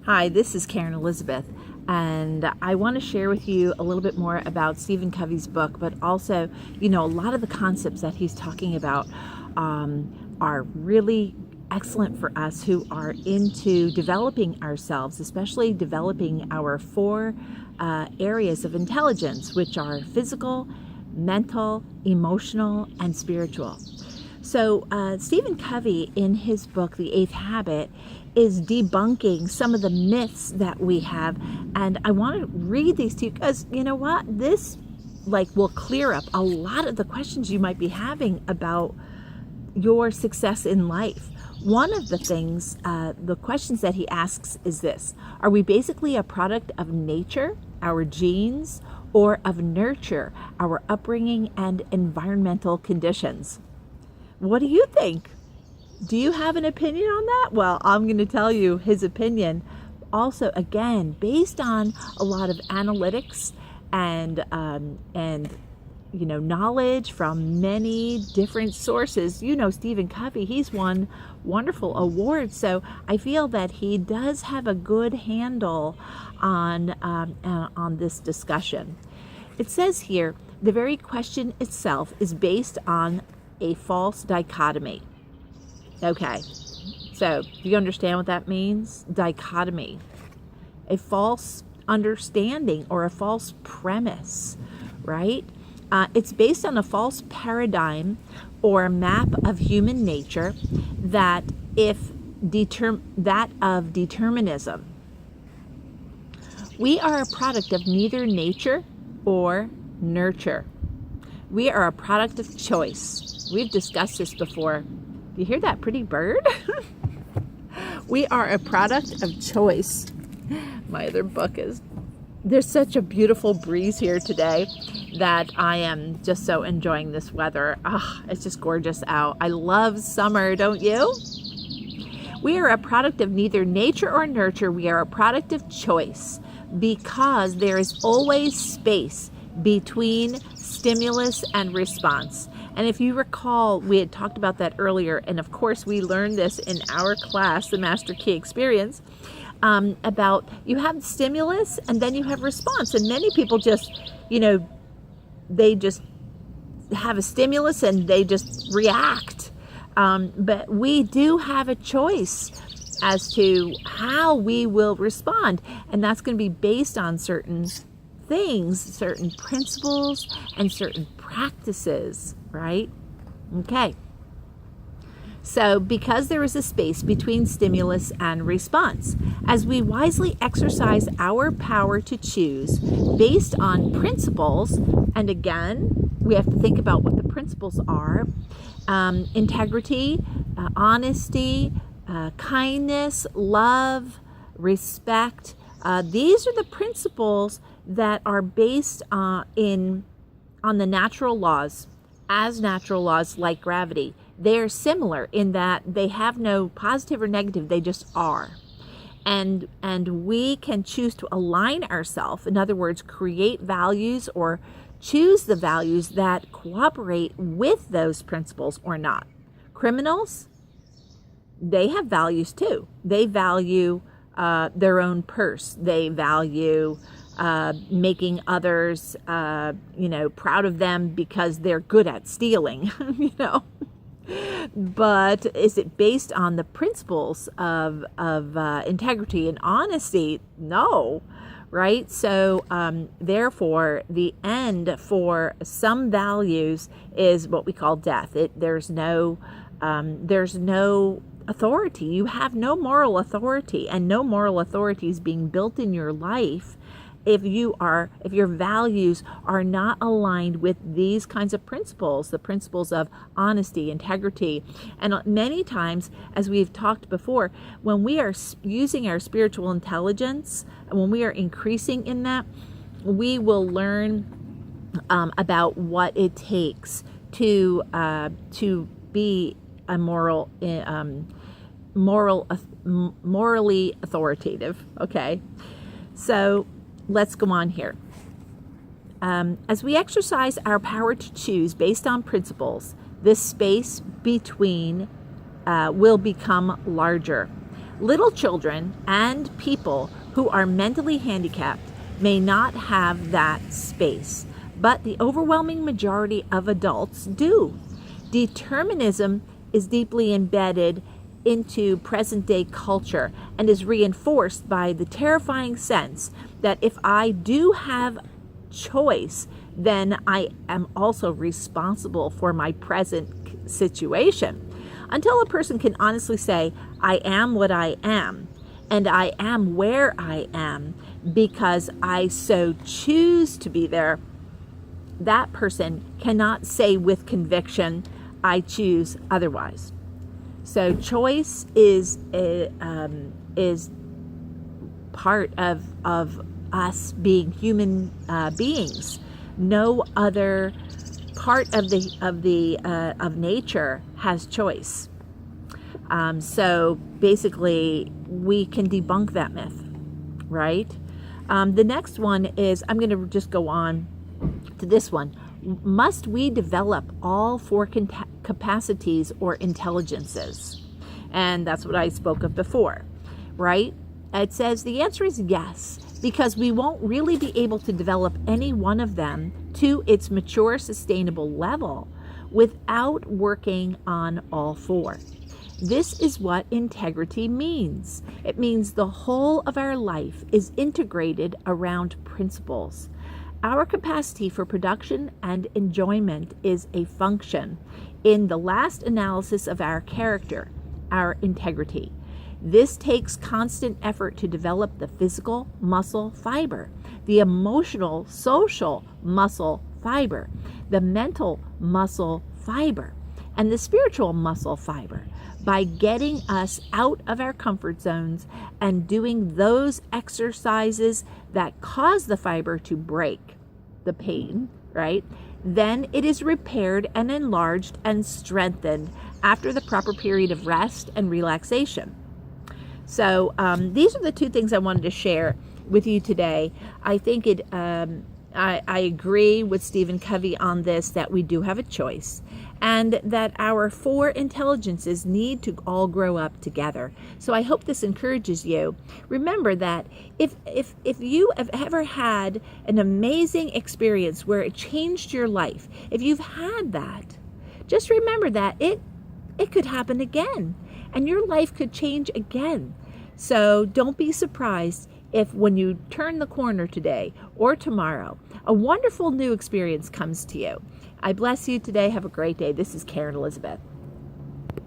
Hi, this is Karen Elizabeth, and I want to share with you a little bit more about Steven Covey's book, but also, a lot of the concepts that he's talking about are really excellent for us who are into developing ourselves, especially developing our four areas of intelligence, which are physical, mental, emotional, and spiritual. So Stephen Covey, in his book, The Eighth Habit, is debunking some of the myths that we have. And I want to read these to you because, you know what? This will clear up a lot of the questions you might be having about your success in life. One of the things, the questions that he asks is this: are we basically a product of nature, our genes, or of nurture, our upbringing and environmental conditions? What do you think? Do you have an opinion on that? Well, I'm going to tell you his opinion. Also, again, based on a lot of analytics and knowledge from many different sources. Stephen Covey, he's won wonderful awards, so I feel that he does have a good handle on this discussion. It says here, the very question itself is based on a false dichotomy. Okay, so do you understand what that means? Dichotomy. A false understanding or a false premise, right? It's based on a false paradigm or map of human nature that of determinism. We are a product of neither nature or nurture. We are a product of choice. We've discussed this before. Do you hear that pretty bird? We are a product of choice. My other book is, there's such a beautiful breeze here today that I am just so enjoying this weather. It's just gorgeous out. I love summer, don't you? We are a product of neither nature or nurture. We are a product of choice because there is always space between stimulus and response. And if you recall, we had talked about that earlier, and of course we learned this in our class, the Master Key Experience, about you have stimulus and then you have response. And many people just, they just have a stimulus and they just react. But we do have a choice as to how we will respond. And that's going to be based on certain things, certain principles, and certain practices, right? Okay. So because there is a space between stimulus and response, as we wisely exercise our power to choose based on principles, and again, we have to think about what the principles are: integrity, honesty, kindness, love, respect. These are the principles that are based on the natural laws, as natural laws like gravity. They're similar in that they have no positive or negative, they just are. And we can choose to align ourselves, in other words, create values or choose the values that cooperate with those principles or not. Criminals, they have values too. They value their own purse. They value making others, proud of them because they're good at stealing, But is it based on the principles of integrity and honesty? No, right? So therefore, the end for some values is what we call death. There's no authority. You have no moral authority, and no moral authority is being built in your life if your values are not aligned with these kinds of principles, the principles of honesty, integrity. And many times, as we've talked before, when we are using our spiritual intelligence, and when we are increasing in that, we will learn about what it takes to be a morally authoritative. Okay, so let's go on here. As we exercise our power to choose based on principles, this space between will become larger. Little children and people who are mentally handicapped may not have that space, but the overwhelming majority of adults do. Determinism is deeply embedded into present-day culture and is reinforced by the terrifying sense that if I do have choice, then I am also responsible for my present situation. Until a person can honestly say, I am what I am, and I am where I am because I so choose to be there, that person cannot say with conviction, I choose otherwise. So choice is part of us being human beings. No other part of nature has choice. So basically, we can debunk that myth, right? The next one is, I'm going to just go on to this one. Must we develop all four capacities or intelligences? And that's what I spoke of before, right? It says the answer is yes, because we won't really be able to develop any one of them to its mature, sustainable level without working on all four. This is what integrity means. It means the whole of our life is integrated around principles. Our capacity for production and enjoyment is a function, in the last analysis, of our character, our integrity. This takes constant effort to develop the physical muscle fiber, the emotional, social muscle fiber, the mental muscle fiber, and the spiritual muscle fiber, by getting us out of our comfort zones and doing those exercises that cause the fiber to break, the pain, right? Then it is repaired and enlarged and strengthened after the proper period of rest and relaxation. So these are the two things I wanted to share with you today. I think I agree with Steven Covey on this, that we do have a choice, and that our four intelligences need to all grow up together. So I hope this encourages you. Remember that if you have ever had an amazing experience where it changed your life, if you've had that, just remember that it could happen again, and your life could change again. So don't be surprised if, when you turn the corner today or tomorrow, a wonderful new experience comes to you. I bless you today. Have a great day. This is Karen Elizabeth.